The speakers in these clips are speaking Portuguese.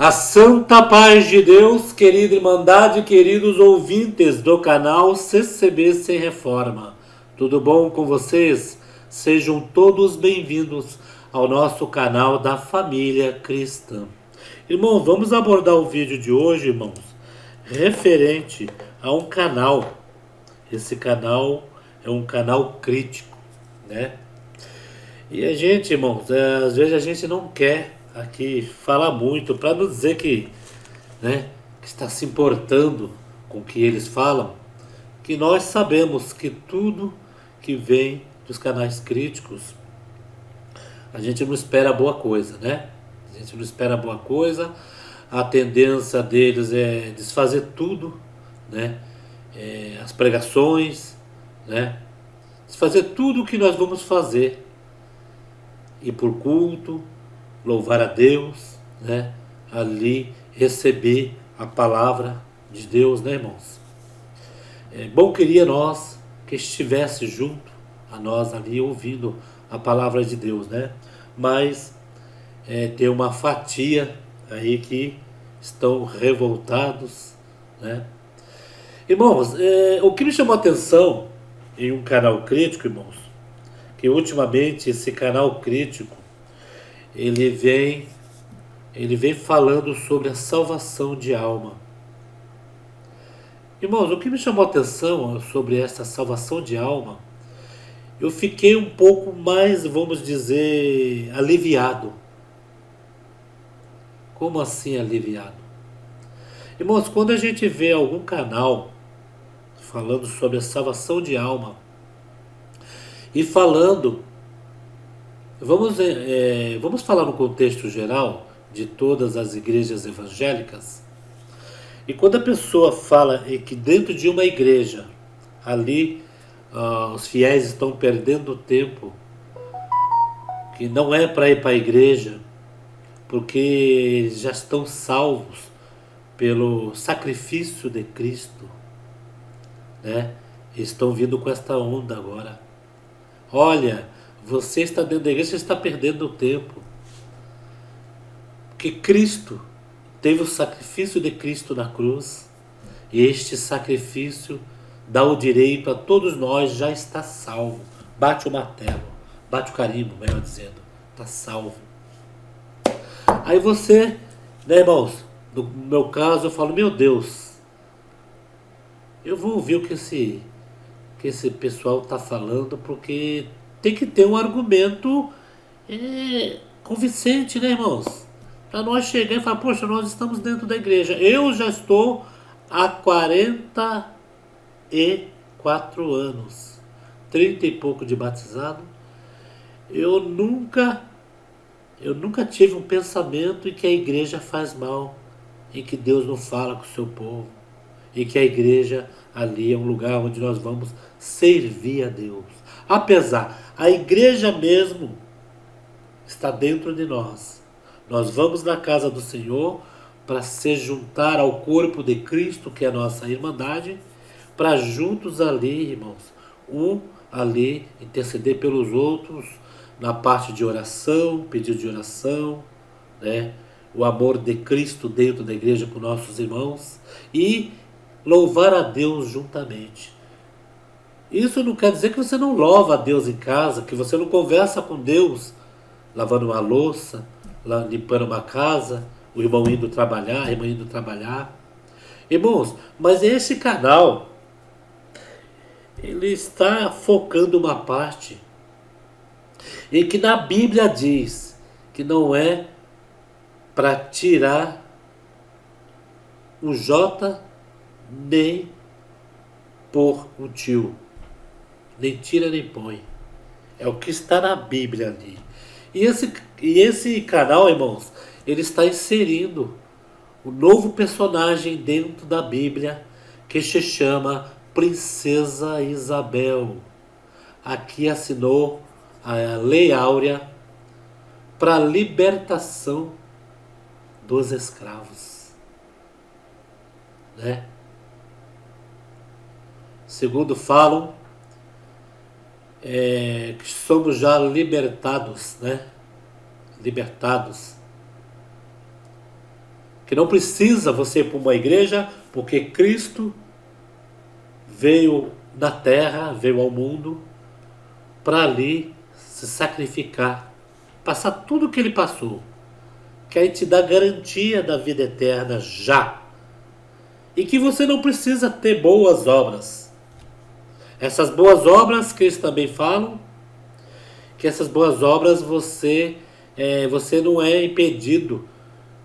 A santa paz de Deus, querida Irmandade, queridos ouvintes do canal CCB Sem Reforma. Tudo bom com vocês? Sejam todos bem-vindos ao nosso canal da família cristã. Irmão, vamos abordar o vídeo de hoje, irmãos, referente a um canal. Esse canal é um canal crítico, né? E a gente, irmãos, às vezes a gente não quer aqui falar muito para não dizer que, né, que está se importando com o que eles falam, que nós sabemos que tudo que vem dos canais críticos, a gente não espera boa coisa, né? A gente não espera boa coisa, a tendência deles é desfazer tudo, né? As pregações, né? Desfazer tudo o que nós vamos fazer, ir por culto, louvar a Deus, né? Ali receber a palavra de Deus, né, irmãos? Bom queria nós que estivesse junto a nós ali ouvindo a palavra de Deus, né? Mas tem uma fatia aí que estão revoltados, né? Irmãos, o que me chamou a atenção em um canal crítico, irmãos, que ultimamente esse canal crítico ele vem falando sobre a salvação de alma. Irmãos, o que me chamou a atenção sobre essa salvação de alma, eu fiquei um pouco mais, vamos dizer, aliviado. Como assim aliviado? Irmãos, quando a gente vê algum canal falando sobre a salvação de alma e falando, vamos falar no contexto geral de todas as igrejas evangélicas. E quando a pessoa fala que dentro de uma igreja, ali os fiéis estão perdendo tempo, que não é para ir para a igreja, porque eles já estão salvos pelo sacrifício de Cristo, né? Eles estão vindo com esta onda agora. Olha, você está dentro da igreja, você está perdendo tempo. Porque Cristo teve o sacrifício de Cristo na cruz. E este sacrifício dá o direito a todos nós, já está salvo. Bate o martelo, bate o carimbo, melhor dizendo. Está salvo. Aí você, né, irmãos? No meu caso, eu falo, meu Deus, eu vou ouvir o que esse pessoal está falando, porque tem que ter um argumento convincente, né, irmãos? Para nós chegar e falar, poxa, nós estamos dentro da igreja. Eu já estou há 44 anos, 30 e pouco de batizado. Eu nunca tive um pensamento em que a igreja faz mal, em que Deus não fala com o seu povo, e que a igreja ali é um lugar onde nós vamos servir a Deus. Apesar, a igreja mesmo está dentro de nós. Nós vamos na casa do Senhor para se juntar ao corpo de Cristo, que é a nossa irmandade, para juntos ali, irmãos, ali interceder pelos outros, na parte de oração, pedido de oração, né? O amor de Cristo dentro da igreja com nossos irmãos e louvar a Deus juntamente. Isso não quer dizer que você não louva a Deus em casa, que você não conversa com Deus lavando uma louça, limpando uma casa, o irmão indo trabalhar, a irmã indo trabalhar. Irmãos, mas esse canal, ele está focando uma parte em que na Bíblia diz que não é para tirar o J nem pôr um tio. Nem tira nem põe. É o que está na Bíblia ali. E esse canal, irmãos, ele está inserindo um novo personagem dentro da Bíblia que se chama Princesa Isabel. Aqui assinou a Lei Áurea para a libertação dos escravos, né? Segundo falam, que somos já libertados, né? Libertados. Que não precisa você ir para uma igreja, porque Cristo veio na terra, veio ao mundo, para ali se sacrificar, passar tudo o que ele passou, que aí te dá garantia da vida eterna já. E que você não precisa ter boas obras. Essas boas obras que eles também falam, que essas boas obras você não é impedido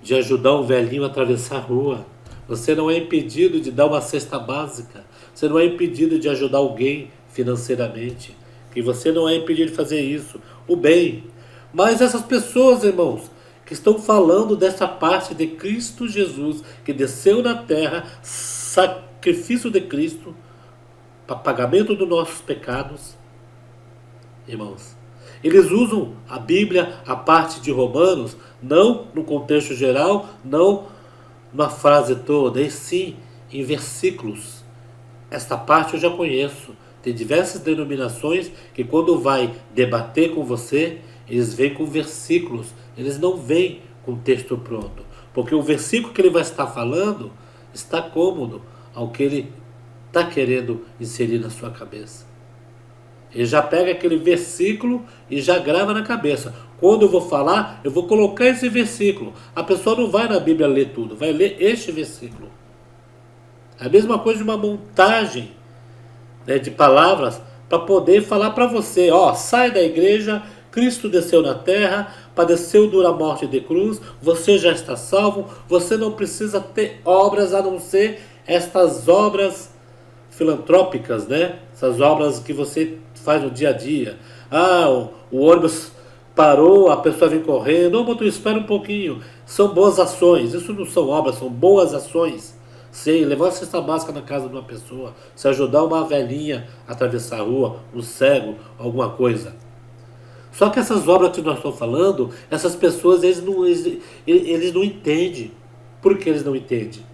de ajudar um velhinho a atravessar a rua. Você não é impedido de dar uma cesta básica. Você não é impedido de ajudar alguém financeiramente. Que você não é impedido de fazer isso. O bem. Mas essas pessoas, irmãos, que estão falando dessa parte de Cristo Jesus, que desceu na terra, sacrifício de Cristo, para pagamento dos nossos pecados, irmãos, eles usam a Bíblia, a parte de Romanos, não no contexto geral, não na frase toda, e sim em versículos. Esta parte eu já conheço. Tem diversas denominações que quando vai debater com você, eles vêm com versículos, eles não vêm com texto pronto. Porque o versículo que ele vai estar falando está cômodo ao que ele está querendo inserir na sua cabeça. Ele já pega aquele versículo e já grava na cabeça. Quando eu vou falar, eu vou colocar esse versículo. A pessoa não vai na Bíblia ler tudo, vai ler este versículo. É a mesma coisa de uma montagem, né, de palavras para poder falar para você, ó, sai da igreja, Cristo desceu na terra, padeceu dura morte de cruz, você já está salvo, você não precisa ter obras a não ser estas obras filantrópicas, né? Essas obras que você faz no dia a dia. Ah, o ônibus parou, a pessoa vem correndo, não, mas espera um pouquinho. São boas ações, isso não são obras, são boas ações. Sim, levar uma cesta básica na casa de uma pessoa, se ajudar uma velhinha a atravessar a rua, um cego, alguma coisa. Só que essas obras que nós estamos falando, essas pessoas, eles não entendem. Por que eles não entendem?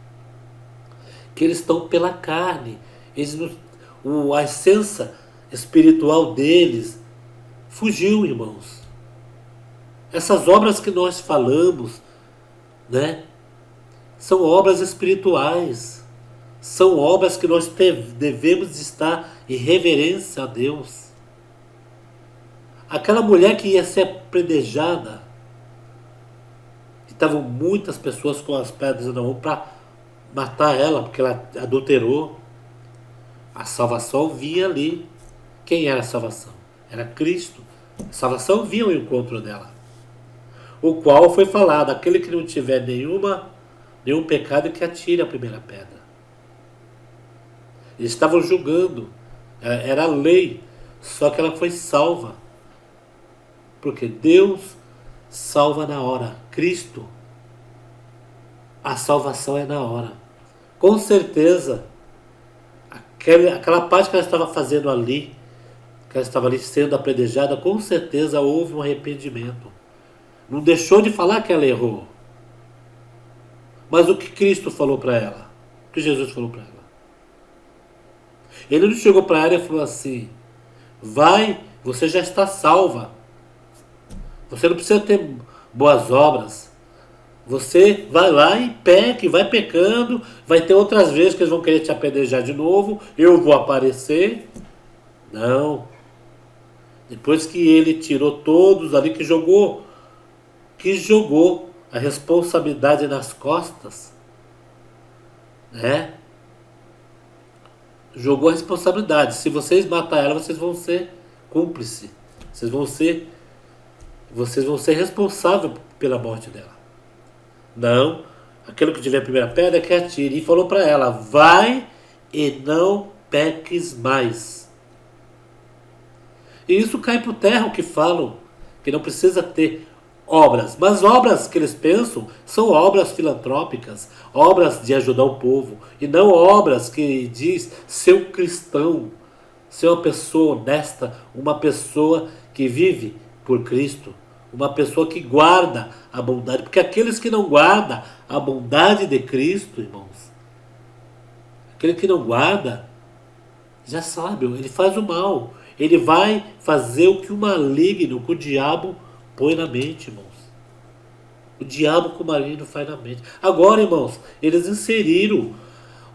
Que eles estão pela carne. A essência espiritual deles fugiu, irmãos. Essas obras que nós falamos, né, são obras espirituais. São obras que nós devemos estar em reverência a Deus. Aquela mulher que ia ser apedrejada, que estavam muitas pessoas com as pedras na mão para matar ela, porque ela adulterou. A salvação vinha ali. Quem era a salvação? Era Cristo. A salvação vinha ao encontro dela. O qual foi falado, aquele que não tiver nenhum pecado que atire a primeira pedra. Eles estavam julgando. Era a lei. Só que ela foi salva. Porque Deus salva na hora. Cristo, a salvação é na hora. Com certeza, aquela parte que ela estava fazendo ali, que ela estava ali sendo apedrejada, com certeza houve um arrependimento. Não deixou de falar que ela errou. Mas o que Cristo falou para ela? O que Jesus falou para ela? Ele não chegou para ela e falou assim: vai, você já está salva. Você não precisa ter boas obras. Você vai lá e peque, vai pecando. Vai ter outras vezes que eles vão querer te apedrejar de novo. Eu vou aparecer. Não. Depois que ele tirou todos ali, que jogou a responsabilidade nas costas, né? Jogou a responsabilidade. Se vocês matar ela, vocês vão ser cúmplices. Vocês vão ser responsáveis pela morte dela. Não, aquele que tiver a primeira pedra que atire. E falou para ela: vai e não peques mais. E isso cai por terra o que falam, que não precisa ter obras. Mas obras que eles pensam são obras filantrópicas, obras de ajudar o povo. E não obras que diz ser um cristão, ser uma pessoa honesta, uma pessoa que vive por Cristo. Uma pessoa que guarda a bondade. Porque aqueles que não guardam a bondade de Cristo, irmãos, aquele que não guarda, já sabe, ele faz o mal. Ele vai fazer o que o maligno, que o diabo põe na mente, irmãos. O diabo com o maligno faz na mente. Agora, irmãos, eles inseriram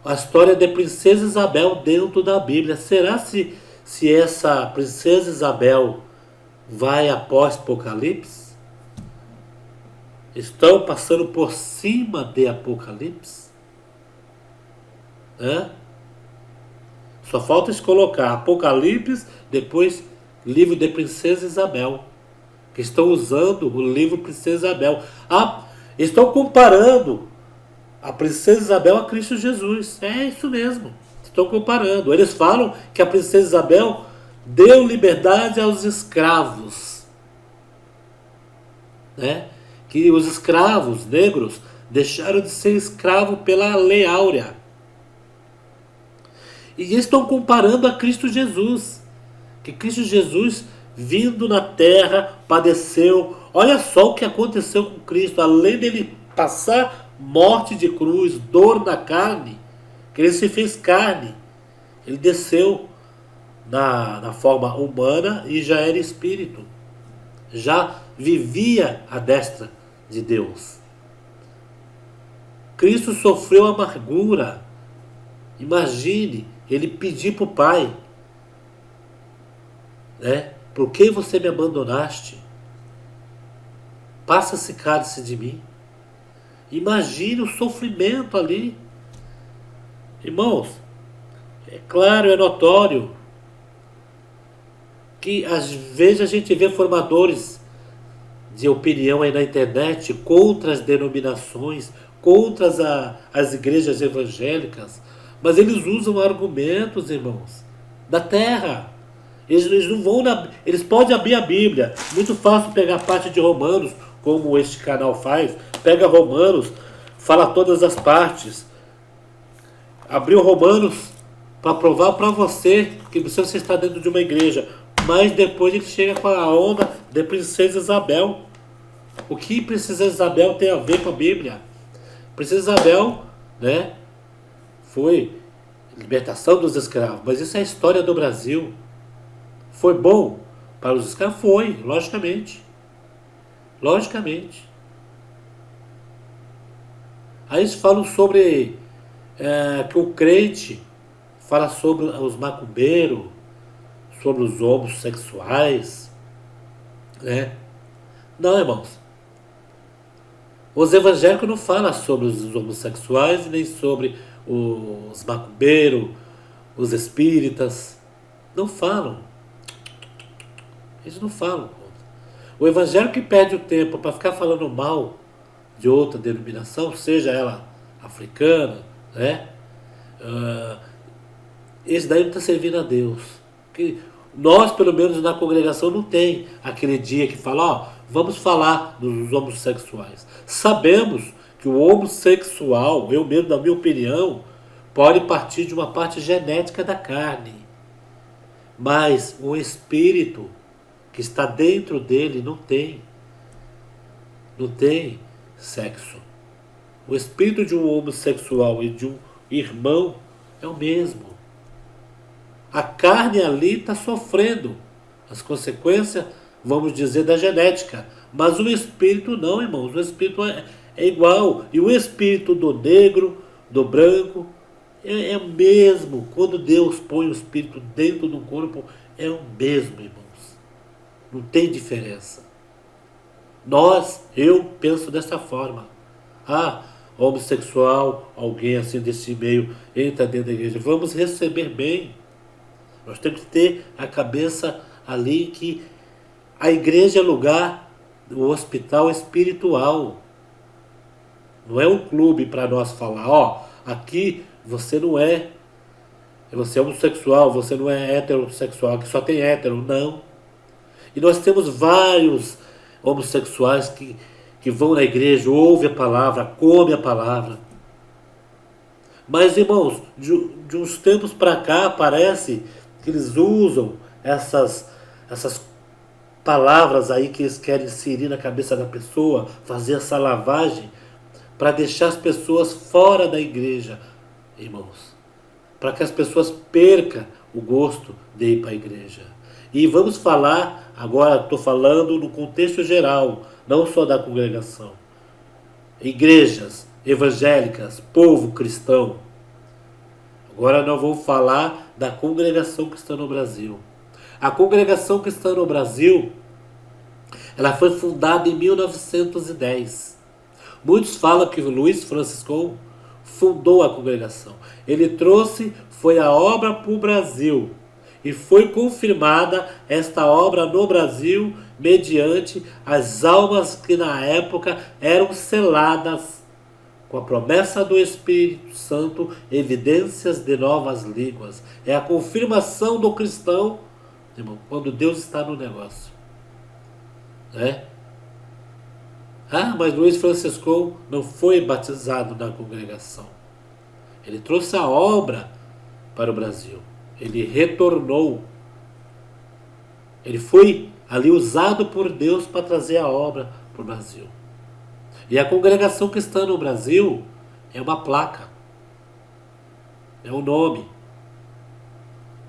a história da princesa Isabel dentro da Bíblia. Será se essa princesa Isabel vai após Apocalipse? Estão passando por cima de Apocalipse? Hã? Só falta eles colocar Apocalipse, depois livro de Princesa Isabel. Que estão usando o livro Princesa Isabel. Estão comparando a Princesa Isabel a Cristo Jesus. É isso mesmo. Estão comparando. Eles falam que a Princesa Isabel deu liberdade aos escravos. Né? Que os escravos negros deixaram de ser escravos pela Lei Áurea. E eles estão comparando a Cristo Jesus. Que Cristo Jesus, vindo na terra, padeceu. Olha só o que aconteceu com Cristo. Além dele passar morte de cruz, dor na carne, que ele se fez carne. Ele desceu na forma humana e já era espírito. Já vivia à destra de Deus. Cristo sofreu amargura. Imagine ele pedir para o Pai, né? Por que você me abandonaste? Passa esse cálice de mim. Imagine o sofrimento ali. Irmãos, é claro, é notório que às vezes a gente vê formadores de opinião aí na internet contra as denominações, contra as igrejas evangélicas, mas eles usam argumentos, irmãos, da terra. Eles não vão eles podem abrir a Bíblia. Muito fácil pegar parte de Romanos, como este canal faz. Pega Romanos, fala todas as partes. Abriu Romanos para provar para você que você está dentro de uma igreja. Mas depois ele chega com a onda de Princesa Isabel. O que Princesa Isabel tem a ver com a Bíblia? Princesa Isabel, né, foi libertação dos escravos. Mas isso é a história do Brasil. Foi bom para os escravos? Foi, logicamente. Logicamente. Aí eles falam sobre que o crente fala sobre os macumbeiros, sobre os homossexuais, né? Não, irmãos. Os evangélicos não falam sobre os homossexuais, nem sobre os macumbeiros, os espíritas. Não falam. Eles não falam. O evangélico que perde o tempo para ficar falando mal de outra denominação, seja ela africana, né? Esse daí não está servindo a Deus. Que nós, pelo menos na congregação, não tem aquele dia que fala, ó, vamos falar dos homossexuais. Sabemos que o homossexual, eu mesmo, na minha opinião, pode partir de uma parte genética da carne. Mas o espírito que está dentro dele não tem sexo. O espírito de um homossexual e de um irmão é o mesmo. A carne ali está sofrendo as consequências, vamos dizer, da genética. Mas o espírito não, irmãos. O espírito é igual. E o espírito do negro, do branco, é o mesmo. Quando Deus põe o espírito dentro do corpo, é o mesmo, irmãos. Não tem diferença. Eu penso dessa forma. Homossexual, alguém assim desse meio, entra dentro da igreja. Vamos receber bem. Nós temos que ter a cabeça ali que a igreja é lugar, o hospital espiritual. Não é um clube para nós falar, aqui você não é, você é homossexual, você não é heterossexual, aqui só tem hétero. Não. E nós temos vários homossexuais que vão na igreja, ouvem a palavra, comem a palavra. Mas, irmãos, de uns tempos para cá, parece que eles usam essas palavras aí que eles querem inserir na cabeça da pessoa, fazer essa lavagem, para deixar as pessoas fora da igreja, irmãos. Para que as pessoas percam o gosto de ir para a igreja. E vamos falar, agora estou falando no contexto geral, não só da congregação. igrejas evangélicas, povo cristão. Agora nós vamos falar da Congregação Cristã no Brasil. A Congregação Cristã no Brasil, ela foi fundada em 1910. Muitos falam que o Luiz Francisco fundou a congregação. Ele trouxe, foi a obra para o Brasil. E foi confirmada esta obra no Brasil mediante as almas que na época eram seladas com a promessa do Espírito Santo, evidências de novas línguas. É a confirmação do cristão, irmão, quando Deus está no negócio. Né? Ah, mas Luiz Francisco não foi batizado na congregação. Ele trouxe a obra para o Brasil. Ele retornou. Ele foi ali usado por Deus para trazer a obra para o Brasil. E a Congregação Cristã no Brasil é uma placa. É um nome.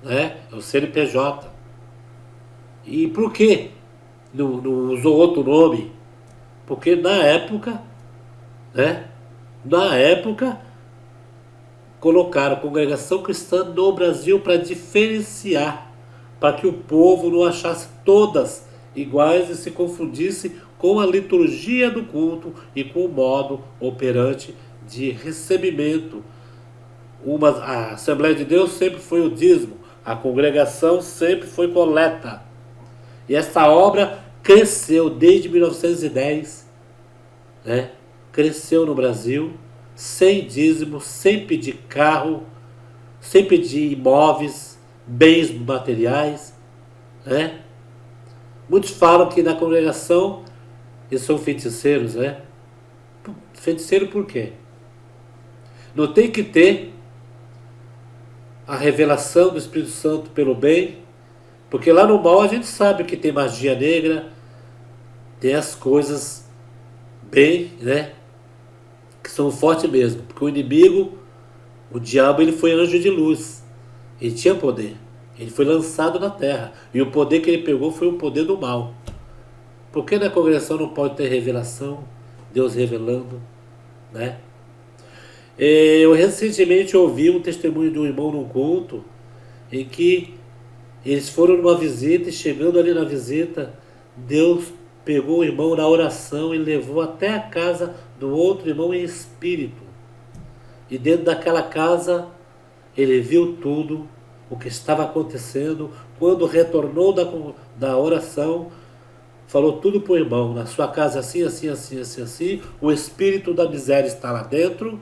Né? É o CNPJ. E por que não usou outro nome? Porque na época, né? Na época, colocaram a Congregação Cristã no Brasil para diferenciar, para que o povo não achasse todas iguais e se confundisse com a liturgia do culto e com o modo operante de recebimento. A Assembleia de Deus sempre foi o dízimo, a congregação sempre foi coleta. E essa obra cresceu desde 1910, né? Cresceu no Brasil, sem dízimo, sem pedir carro, sem pedir imóveis, bens materiais, né? Muitos falam que na congregação eles são feiticeiros, né? Feiticeiro por quê? Não tem que ter a revelação do Espírito Santo pelo bem, porque lá no mal a gente sabe que tem magia negra, tem as coisas bem, né? Que são fortes mesmo, porque o inimigo, o diabo, ele foi anjo de luz, ele tinha poder, ele foi lançado na terra, e o poder que ele pegou foi o poder do mal. Por que na congregação não pode ter revelação, Deus revelando, né? Eu recentemente ouvi um testemunho de um irmão num culto, em que eles foram numa visita, e chegando ali na visita, Deus pegou o irmão na oração e levou até a casa do outro irmão em espírito. E dentro daquela casa, ele viu tudo, o que estava acontecendo. Quando retornou da oração, falou tudo para o irmão: na sua casa assim, assim, assim, assim, assim, o espírito da miséria está lá dentro,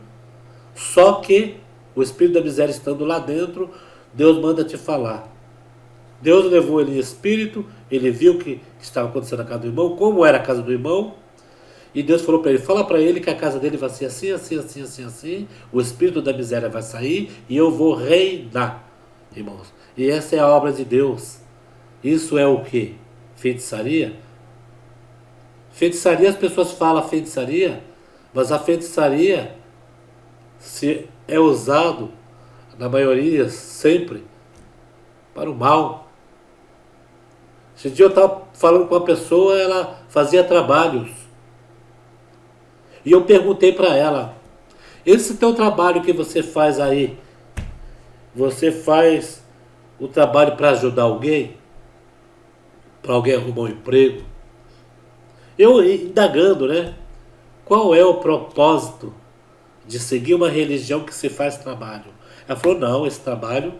só que o espírito da miséria estando lá dentro, Deus manda te falar. Deus levou ele em espírito, ele viu o que estava acontecendo na casa do irmão, como era a casa do irmão, e Deus falou para ele: fala para ele que a casa dele vai ser assim, assim, assim, assim, assim, o espírito da miséria vai sair e eu vou reinar, irmãos. E essa é a obra de Deus. Isso é o que? Feitiçaria? Feitiçaria, as pessoas falam feitiçaria, mas a feitiçaria se é usado, na maioria, sempre, para o mal. Esse dia eu estava falando com uma pessoa, ela fazia trabalhos. E eu perguntei para ela: esse teu trabalho que você faz aí, você faz o trabalho para ajudar alguém? Para alguém arrumar um emprego? Eu indagando, né? Qual é o propósito de seguir uma religião que se faz trabalho? Ela falou: não, esse trabalho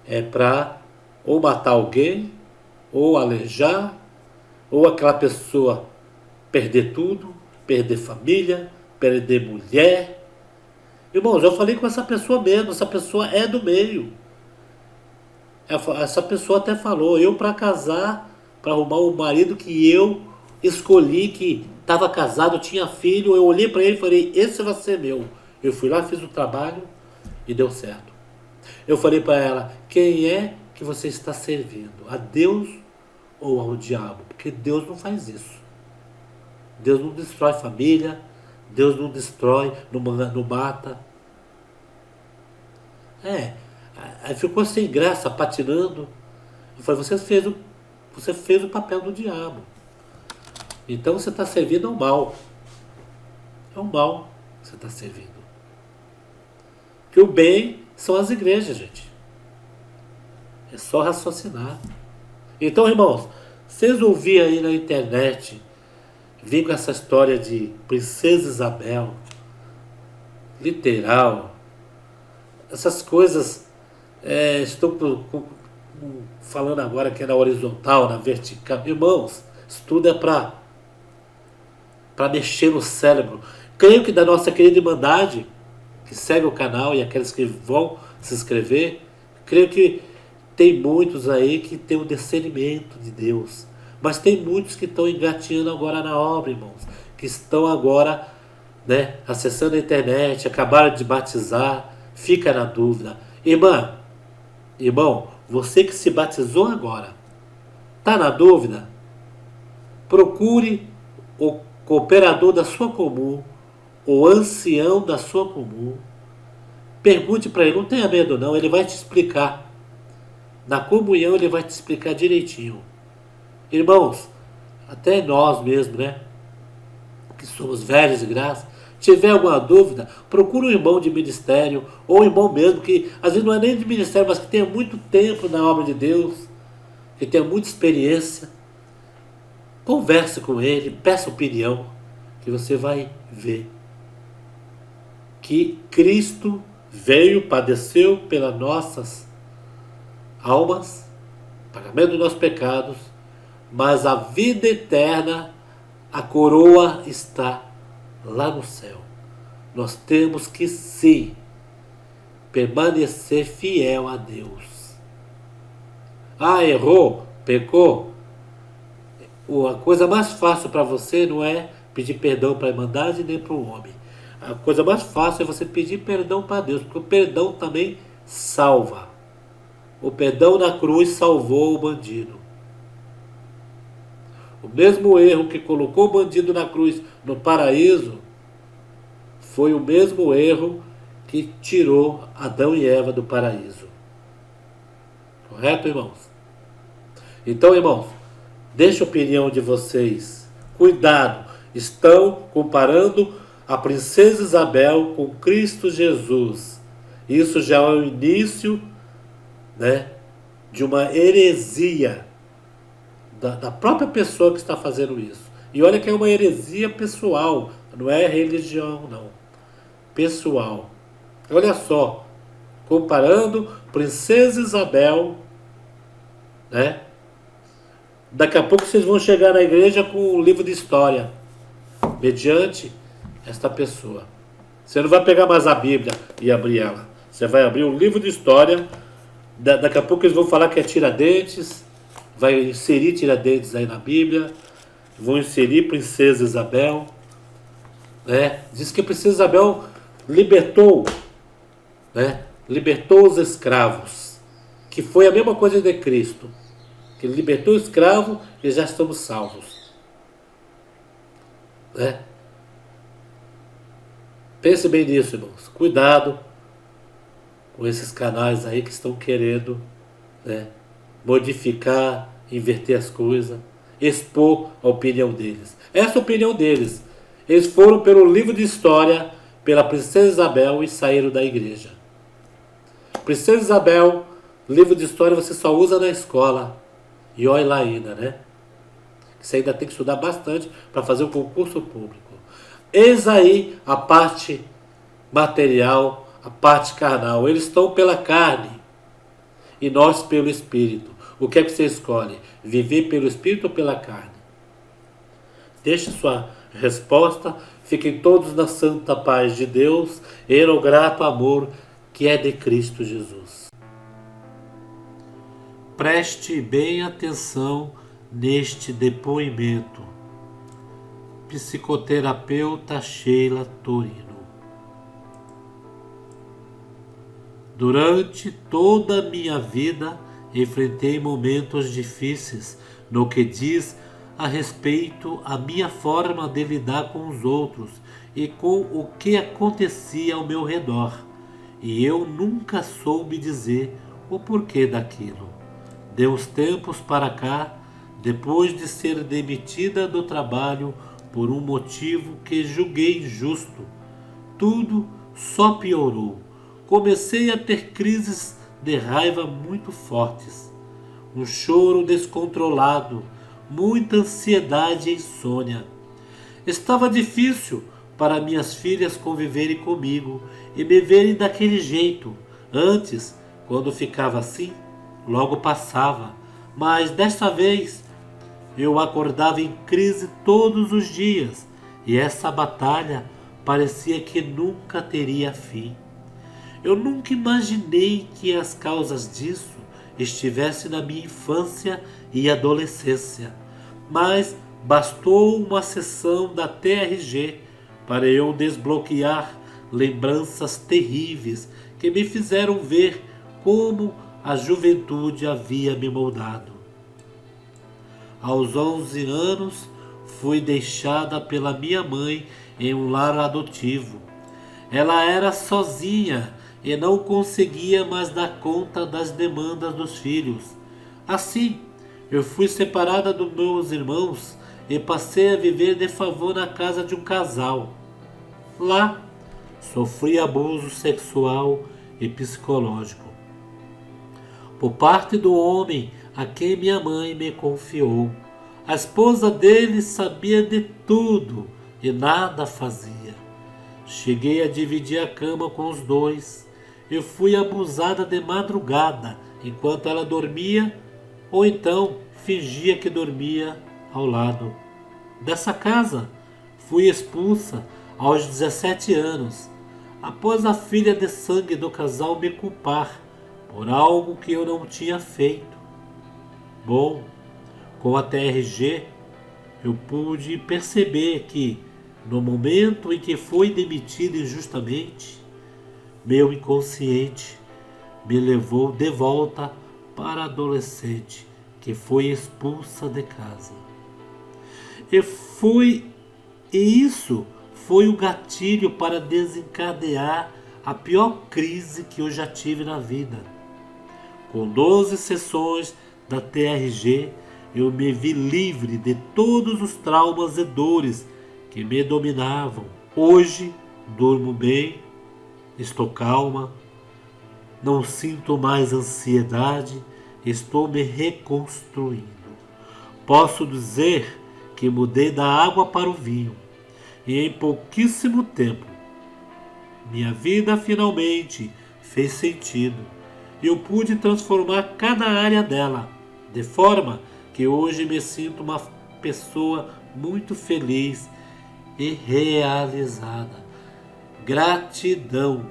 é para ou matar alguém, ou alejar, ou aquela pessoa perder tudo, perder família, perder mulher. Irmãos, eu falei com essa pessoa mesmo, essa pessoa é do meio. Essa pessoa até falou: eu para casar, para arrumar um marido que eu escolhi, que estava casado, tinha filho, eu olhei para ele e falei: esse vai ser meu. Eu fui lá, fiz o trabalho e deu certo. Eu falei para ela: quem é que você está servindo? A Deus ou ao diabo? Porque Deus não faz isso. Deus não destrói família, Deus não destrói, não mata. Aí ficou sem graça, patinando. Eu falei: você fez o papel do diabo. Então você está servindo ao mal. É o mal que você está servindo. Que o bem são as igrejas, gente. É só raciocinar. Então, irmãos, vocês ouviram aí na internet, vem com essa história de Princesa Isabel, literal, essas coisas, estou falando agora que é na horizontal, na vertical. Irmãos, isso tudo é para mexer no cérebro. Creio que da nossa querida Irmandade, que segue o canal e aqueles que vão se inscrever, creio que tem muitos aí que tem o discernimento de Deus. Mas tem muitos que estão engatinhando agora na obra, irmãos. Que estão agora, acessando a internet, acabaram de batizar, fica na dúvida. Irmão, você que se batizou agora, está na dúvida? Procure o cooperador da sua comum, o ancião da sua comum. Pergunte para ele, não tenha medo não, ele vai te explicar. Na comunhão ele vai te explicar direitinho. Irmãos, até nós mesmos, que somos velhos de graça, tiver alguma dúvida, procure um irmão de ministério, ou um irmão mesmo, que às vezes não é nem de ministério, mas que tenha muito tempo na obra de Deus, que tenha muita experiência. Converse com ele, peça opinião, que você vai ver que Cristo veio, padeceu pelas nossas almas, pagamento dos nossos pecados, mas a vida eterna, a coroa está lá no céu. Nós temos que sim permanecer fiel a Deus. Errou, pecou. A coisa mais fácil para você não é pedir perdão para a Irmandade nem para o homem. A coisa mais fácil é você pedir perdão para Deus, porque o perdão também salva. O perdão na cruz salvou o bandido. O mesmo erro que colocou o bandido na cruz no paraíso foi o mesmo erro que tirou Adão e Eva do paraíso. Correto, irmãos? Então, irmãos, deixa a opinião de vocês. Cuidado, estão comparando a Princesa Isabel com Cristo Jesus. Isso já é o início, de uma heresia da própria pessoa que está fazendo isso. E olha que é uma heresia pessoal, não é religião, não. Pessoal. Olha só, comparando Princesa Isabel, Daqui a pouco vocês vão chegar na igreja com um livro de história, mediante esta pessoa. Você não vai pegar mais a Bíblia e abrir ela. Você vai abrir um livro de história. Daqui a pouco eles vão falar que é Tiradentes, vai inserir Tiradentes aí na Bíblia, vão inserir Princesa Isabel, Diz que a Princesa Isabel libertou, libertou os escravos, que foi a mesma coisa de Cristo, que ele libertou o escravo e já estamos salvos, Pense bem nisso, irmãos. Cuidado com esses canais aí que estão querendo modificar, inverter as coisas, expor a opinião deles. Essa é a opinião deles. Eles foram pelo livro de história, pela Princesa Isabel e saíram da igreja. Princesa Isabel, livro de história você só usa na escola. E olha lá ainda, Você ainda tem que estudar bastante para fazer o concurso público. Eis aí a parte material, a parte carnal. Eles estão pela carne e nós pelo Espírito. O que é que você escolhe? Viver pelo Espírito ou pela carne? Deixe sua resposta. Fiquem todos na santa paz de Deus e no grato amor que é de Cristo Jesus. Preste bem atenção neste depoimento. Psicoterapeuta Sheila Torino. Durante toda a minha vida, enfrentei momentos difíceis no que diz a respeito à minha forma de lidar com os outros e com o que acontecia ao meu redor. E eu nunca soube dizer o porquê daquilo. De uns tempos para cá, depois de ser demitida do trabalho por um motivo que julguei injusto. Tudo só piorou. Comecei a ter crises de raiva muito fortes, um choro descontrolado, muita ansiedade e insônia. Estava difícil para minhas filhas conviverem comigo e me verem daquele jeito. Antes, quando ficava assim, logo passava, mas desta vez eu acordava em crise todos os dias e essa batalha parecia que nunca teria fim. Eu nunca imaginei que as causas disso estivessem na minha infância e adolescência, mas bastou uma sessão da TRG para eu desbloquear lembranças terríveis que me fizeram ver como a juventude havia me moldado. Aos 11 anos, fui deixada pela minha mãe em um lar adotivo. Ela era sozinha e não conseguia mais dar conta das demandas dos filhos. Assim, eu fui separada dos meus irmãos e passei a viver de favor na casa de um casal. Lá, sofri abuso sexual e psicológico por parte do homem a quem minha mãe me confiou. A esposa dele sabia de tudo e nada fazia. Cheguei a dividir a cama com os dois. Eu fui abusada de madrugada enquanto ela dormia ou então fingia que dormia ao lado. Dessa casa, fui expulsa aos 17 anos, após a filha de sangue do casal me culpar por algo que eu não tinha feito. Bom, com a TRG, eu pude perceber que, no momento em que fui demitido injustamente, meu inconsciente me levou de volta para a adolescente que foi expulsa de casa. E isso foi o gatilho para desencadear a pior crise que eu já tive na vida. Com 12 sessões da TRG, eu me vi livre de todos os traumas e dores que me dominavam. Hoje, durmo bem, estou calma, não sinto mais ansiedade, estou me reconstruindo. Posso dizer que mudei da água para o vinho e em pouquíssimo tempo minha vida finalmente fez sentido e eu pude transformar cada área dela, de forma que hoje me sinto uma pessoa muito feliz e realizada. Gratidão!